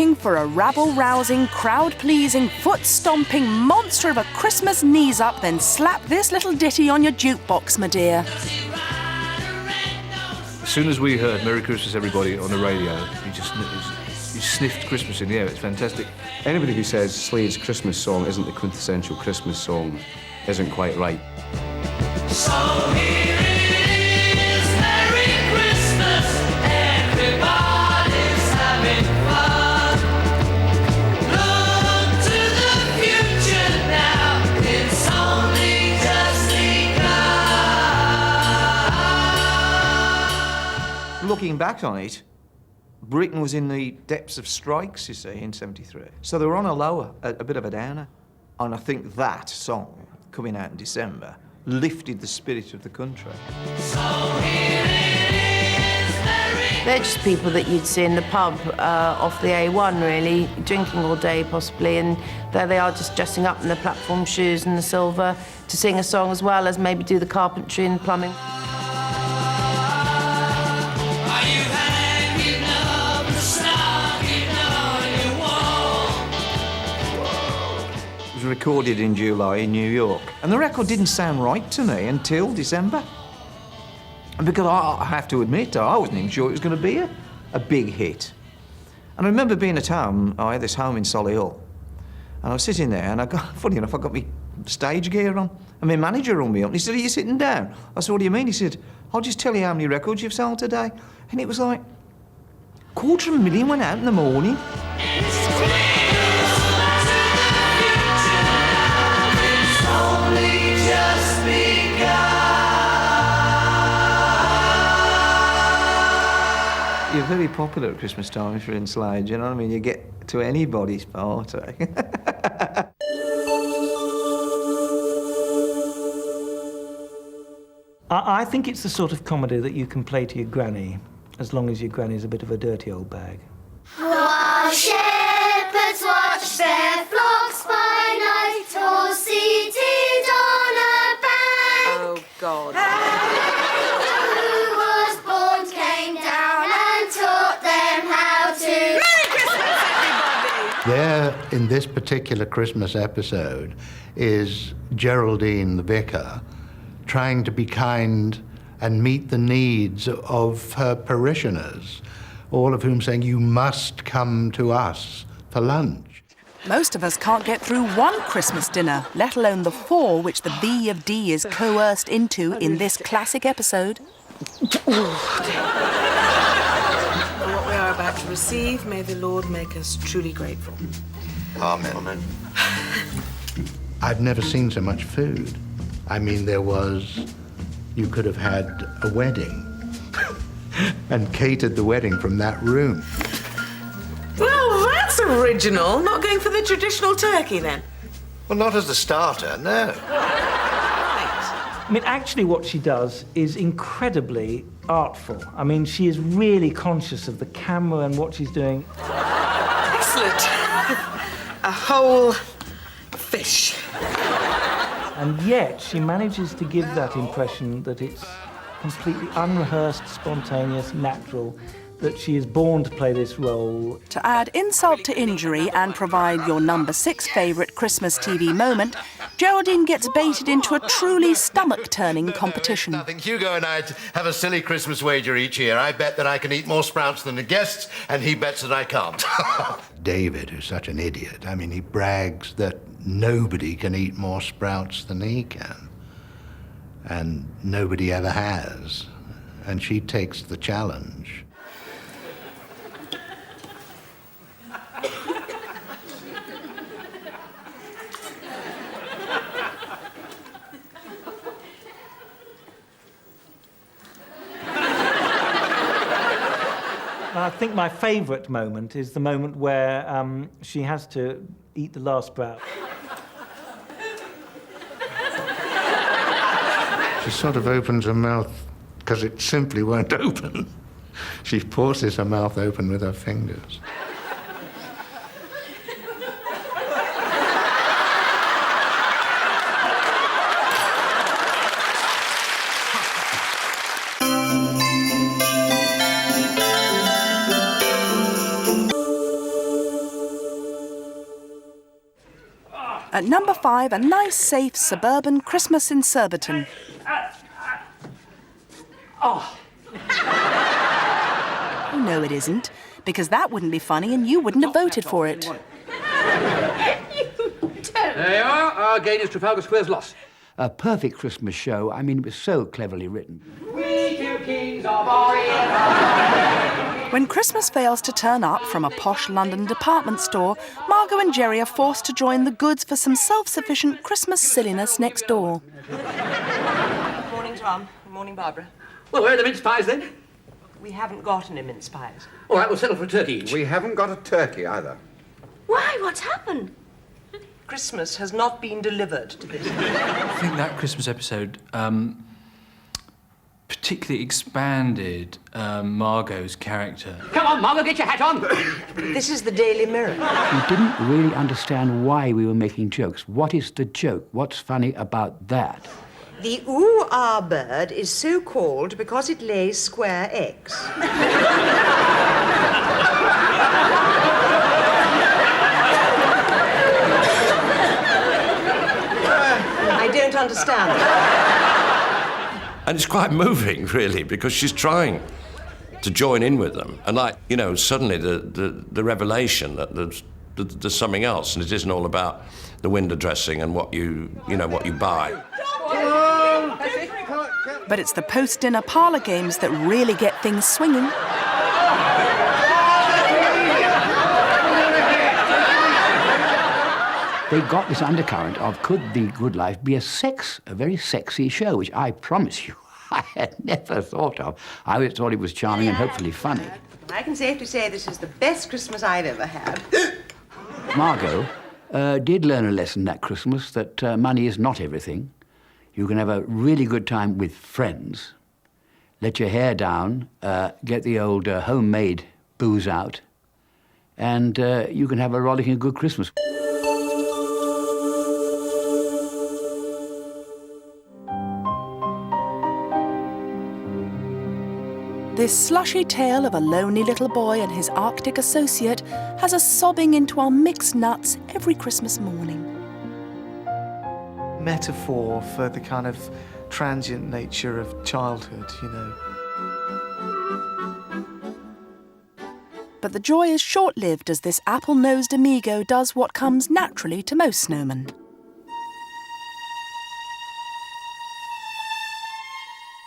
looking for a rabble-rousing, crowd-pleasing, foot-stomping monster of a Christmas knees-up, then slap this little ditty on your jukebox, my dear. As soon as we heard Merry Christmas Everybody on the radio, you sniffed Christmas in the air. It's fantastic. Anybody who says Slade's Christmas song isn't the quintessential Christmas song isn't quite right. So here it is, Merry Christmas, everybody's having fun. Look to the future now, it's only just begun. Looking back on it, Britain was in the depths of strikes, you see, in '73. So they were on a lower, a bit of a downer. And I think that song, coming out in December, lifted the spirit of the country. So here it is, They're just people that you'd see in the pub off the A1, really, drinking all day possibly, and there they are just dressing up in the platform shoes and the silver to sing a song as well as maybe do the carpentry and plumbing. Recorded in July in New York. And the record didn't sound right to me until December. And because I have to admit, I wasn't even sure it was going to be a big hit. And I remember being at home, I had this home in Solihull, and I was sitting there, and funny enough, I got my stage gear on, and my manager rung me up, and he said, "Are you sitting down?" I said, "What do you mean?" He said, "I'll just tell you how many records you've sold today." And it was like, 250,000 went out in the morning. You're very popular at Christmas time if you're in Slade, you know what I mean? You get to anybody's party. I think it's the sort of comedy that you can play to your granny, as long as your granny's a bit of a dirty old bag. While shepherds watch their flocks by night, all seated on a bank. Oh, God. Who was born came down and taught them how to... Merry Christmas, everybody! There, in this particular Christmas episode, is Geraldine, the vicar, trying to be kind and meet the needs of her parishioners, all of whom saying, "You must come to us for lunch." Most of us can't get through one Christmas dinner, let alone the 4 which the B of D is coerced into in this classic episode. What we are about to receive, may the Lord make us truly grateful. Amen. Amen. I've never seen so much food. I mean, you could have had a wedding and catered the wedding from that room. Well, that's original. Not going for the traditional turkey, then? Well, not as a starter, no. I mean, actually what she does is incredibly artful. I mean, she is really conscious of the camera and what she's doing. Excellent. A whole fish. And yet she manages to give that impression that it's completely unrehearsed, spontaneous, natural, that she is born to play this role. To add insult to injury and provide your number 6 favourite Christmas TV moment, Geraldine gets baited into a truly stomach-turning competition. Nothing. Hugo and I have a silly Christmas wager each year. I bet that I can eat more sprouts than the guests, and he bets that I can't. David, who's such an idiot, I mean, he brags that nobody can eat more sprouts than he can. And nobody ever has. And she takes the challenge. I think my favourite moment is the moment where she has to eat the last sprout. She sort of opens her mouth because it simply won't open. She forces her mouth open with her fingers. At number 5, a nice, safe suburban Christmas in Surbiton. Oh, no, it isn't, because that wouldn't be funny and you wouldn't have voted for it. There you are. Our gain is Trafalgar Square's loss. A perfect Christmas show. I mean, it was so cleverly written. We two kings of Orient. When Christmas fails to turn up from a posh London department store, Margot and Jerry are forced to join the goods for some self-sufficient Christmas silliness next door. Good morning, Tom. Good morning, Barbara. Well, where are the mince pies, then? We haven't got any mince pies. All right, we'll settle for a turkey each. We haven't got a turkey either. Why? What's happened? Christmas has not been delivered to this. I think that Christmas episode particularly expanded Margot's character. Come on, Margot, get your hat on. This is the Daily Mirror. We didn't really understand why we were making jokes. What is the joke? What's funny about that? The ooh-ah bird is so called because it lays square eggs. I don't understand. And it's quite moving, really, because she's trying to join in with them. And, like, you know, suddenly the revelation that there's something else, and it isn't all about the window dressing and what you buy. But it's the post-dinner parlour games that really get things swinging. They got this undercurrent of could The Good Life be a very sexy show, which I promise you I had never thought of. I always thought it was charming and hopefully funny. I can safely say this is the best Christmas I've ever had. Margot did learn a lesson that Christmas that money is not everything. You can have a really good time with friends, let your hair down, get the old homemade booze out, and you can have a rollicking good Christmas. This slushy tale of a lonely little boy and his Arctic associate has us sobbing into our mixed nuts every Christmas morning. Metaphor for the kind of transient nature of childhood, you know. But the joy is short-lived as this apple-nosed amigo does what comes naturally to most snowmen.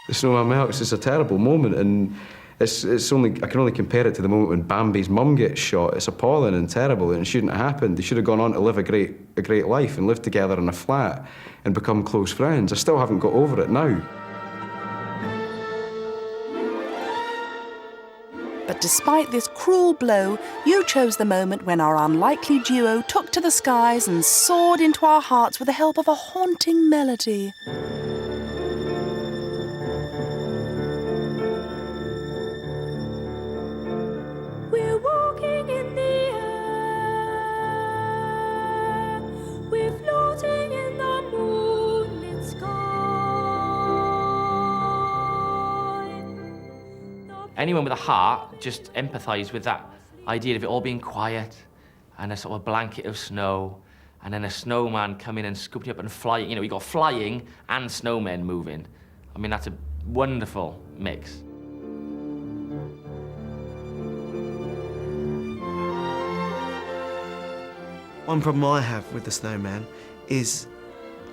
The snowman melts. It's a terrible moment, and I can only compare it to the moment when Bambi's mum gets shot. It's appalling and terrible, and it shouldn't have happened. They should have gone on to live a great life and live together in a flat and become close friends. I still haven't got over it now. But despite this cruel blow, you chose the moment when our unlikely duo took to the skies and soared into our hearts with the help of a haunting melody. We're walking in the air. We're floating in the moonlit sky. Anyone with a heart just empathise with that idea of it all being quiet and a sort of blanket of snow and then a snowman coming and scooping up and flying. You know, you've got flying and snowmen moving. I mean, that's a wonderful mix. One problem I have with the Snowman is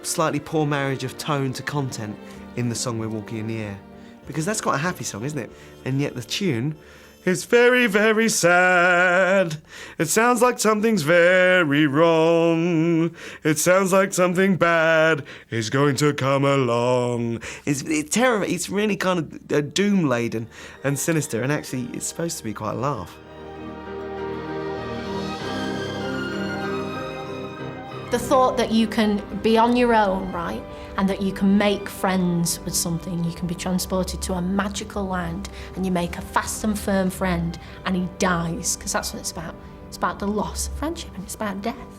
slightly poor marriage of tone to content in the song We're Walking in the Air. Because that's quite a happy song, isn't it? And yet the tune is very, very sad. It sounds like something's very wrong. It sounds like something bad is going to come along. It's terrible. It's really kind of doom-laden and sinister, and actually it's supposed to be quite a laugh. The thought that you can be on your own, right, and that you can make friends with something, you can be transported to a magical land and you make a fast and firm friend and he dies, because that's what it's about. It's about the loss of friendship and it's about death.